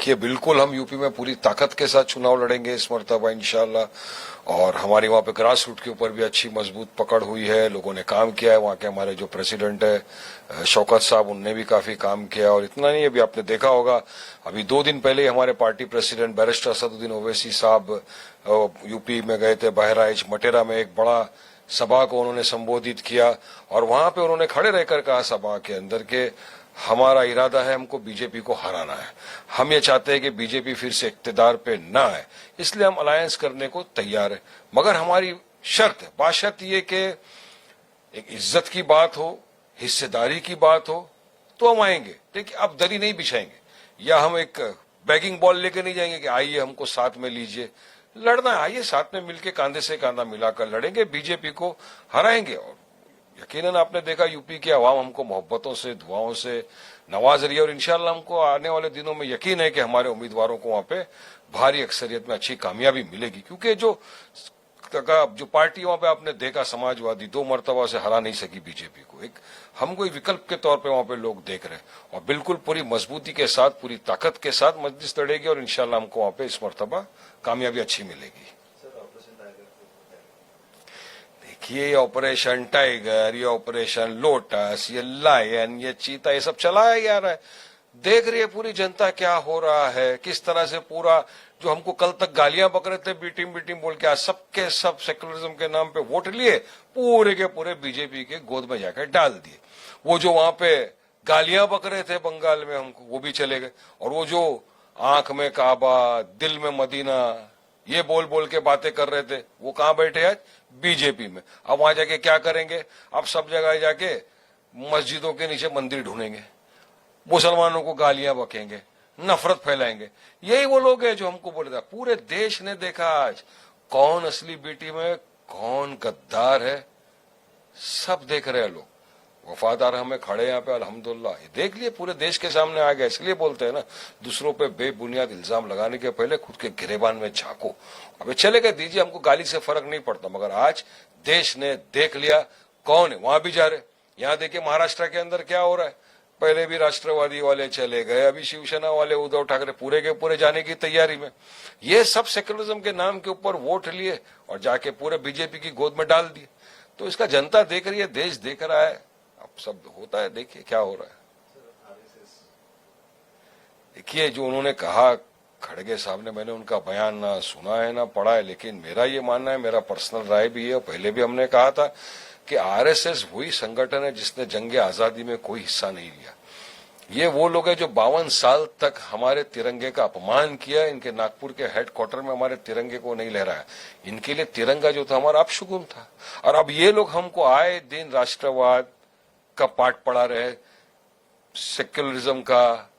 देखिए, बिल्कुल हम यूपी में पूरी ताकत के साथ चुनाव लड़ेंगे इस मर्तबा इंशाल्लाह। और हमारी वहां पे ग्रास रूट के ऊपर भी अच्छी मजबूत पकड़ हुई है, लोगों ने काम किया है। वहां के हमारे जो प्रेसिडेंट है शौकत साहब, उनने भी काफी काम किया। और इतना नहीं, अभी आपने देखा होगा, अभी 2 दिन पहले हमारे party president barrister Asaduddin Owaisi साहब यूपी में गए थे। बहराइच मटेरा में एक बड़ा सभा को उन्होंने संबोधित किया और वहां पे उन्होंने खड़े रहकर कहा सभा के अंदर के हमारा इरादा है, हमको बीजेपी को हराना है। हम ये चाहते हैं कि बीजेपी फिर से इक्तदार पे ना आए, इसलिए हम अलायंस करने को तैयार है। मगर हमारी शर्त है, बाशर्त ये कि एक इज्जत की बात हो, हिस्सेदारी की बात हो, तो हम आएंगे। देखिए, अब दरी नहीं बिछाएंगे या हम एक बैगिंग बॉल लेकर नहीं जाएंगे कि आइए हमको साथ में लीजिए। लड़ना है, आइए साथ में मिलकर कांधे से कांधा मिलाकर लड़ेंगे, बीजेपी को हराएंगे। और यकीनन आपने देखा यूपी की आवाम हमको मोहब्बतों से, दुआओं से नवाज रही है। और इंशाल्लाह हमको आने वाले दिनों में यकीन है कि हमारे उम्मीदवारों को वहां पे भारी अक्सरियत में अच्छी कामयाबी मिलेगी। क्योंकि जो पार्टी वहां पे आपने देखा, समाजवादी 2 मरतबा से हरा नहीं सकी बीजेपी को। एक हम कोई विकल्प के तौर पे वहां पे लोग देख रहे हैं। और बिल्कुल पूरी मजबूती के साथ, पूरी ताकत के साथ मजलिस लड़ेगी और इंशाल्लाह हमको वहां पे इस मरतबा कामयाबी अच्छी मिलेगी। ये ऑपरेशन टाइगर, ये ऑपरेशन लोटस, ये लायन, ये चीता, ये सब चलाया जा रहा है। देख रही है पूरी जनता क्या हो रहा है, किस तरह से पूरा जो हमको कल तक गालियां बक रहे थे बीटिंग बीटिंग बोल के, आज सबके सब सेकुलरिज्म के नाम पे वोट लिए, पूरे के पूरे बीजेपी के गोद में जाकर डाल दिए। वो जो वहां पे गालियां बक रहे थे बंगाल में हमको, वो भी चले गए। और वो जो आंख में काबा, दिल में मदीना, ये बोल बोल के बातें कर रहे थे, वो कहां बैठे आज? बीजेपी में। अब वहां जाके क्या करेंगे? अब सब जगह जाके मस्जिदों के नीचे मंदिर ढूंढेंगे, मुसलमानों को गालियां बकेंगे, नफरत फैलाएंगे। यही वो लोग हैं जो हमको बोले था। पूरे देश ने देखा आज कौन असली बेटी में कौन गद्दार है, सब देख रहे हैं लोग। वफादार हमें खड़े यहाँ पे अल्हम्दुलिल्लाह, देख लिए पूरे देश के सामने आ गया। इसलिए बोलते हैं ना, दूसरों पे बेबुनियाद इल्जाम लगाने के पहले खुद के गिरेबान में झांको। अबे चले गए, दीजिए, हमको गाली से फर्क नहीं पड़ता। मगर आज देश ने देख लिया कौन है। वहां भी जा रहे, यहाँ देखिए महाराष्ट्र के अंदर क्या हो रहा है। पहले भी राष्ट्रवादी वाले चले गए, अभी शिवसेना वाले, उद्धव ठाकरे पूरे के पूरे जाने की तैयारी में। ये सब सेक्युलरिज्म के नाम के ऊपर वोट लिए और जाके पूरे बीजेपी की गोद में डाल दिए। तो इसका जनता देख रही है, देश देख रहा है। अब सब होता है, देखिए क्या हो रहा है। देखिए, जो उन्होंने कहा खड़गे साहब ने, मैंने उनका बयान ना सुना है ना पढ़ा है, लेकिन मेरा ये मानना है, मेरा पर्सनल राय भी है, पहले भी हमने कहा था कि आरएसएस वही संगठन है जिसने जंगे आजादी में कोई हिस्सा नहीं लिया। ये वो लोग हैं जो 52 साल तक हमारे तिरंगे का अपमान किया। इनके नागपुर के हेडक्वार्टर में हमारे तिरंगे को नहीं लहराया। इनके लिए तिरंगा जो था हमारा अपशगुन था। और अब ये लोग हमको आए दिन राष्ट्रवाद का पाठ पढ़ा रहे, सेक्युलरिज्म का,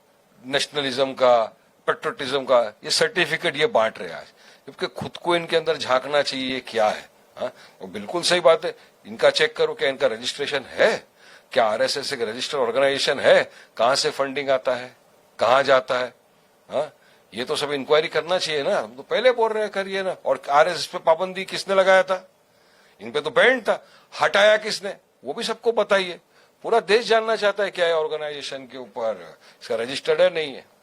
नेशनलिज्म का, पेट्रोटिज्म का ये सर्टिफिकेट ये बांट रहे आज। क्योंकि खुद को इनके अंदर झांकना चाहिए, ये क्या है। हाँ, वो बिल्कुल सही बात है। इनका चेक करो, क्या इनका रजिस्ट्रेशन है? क्या आरएसएस एक रजिस्टर्ड ऑर्गेनाइजेशन है? कहां से फंडिंग आता है, कहां जाता है? हाँ, ये तो सब इंक्वायरी करना चाहिए ना। हम तो पहले बोल रहे हैं करिए ना। और आरएसएस पे पाबंदी किसने लगाया था? इन पे तो बैन था, हटाया किसने? वो भी सबको पता ही है। पूरा देश जानना चाहता है क्या है ऑर्गेनाइजेशन के ऊपर, इसका रजिस्टर्ड है नहीं है।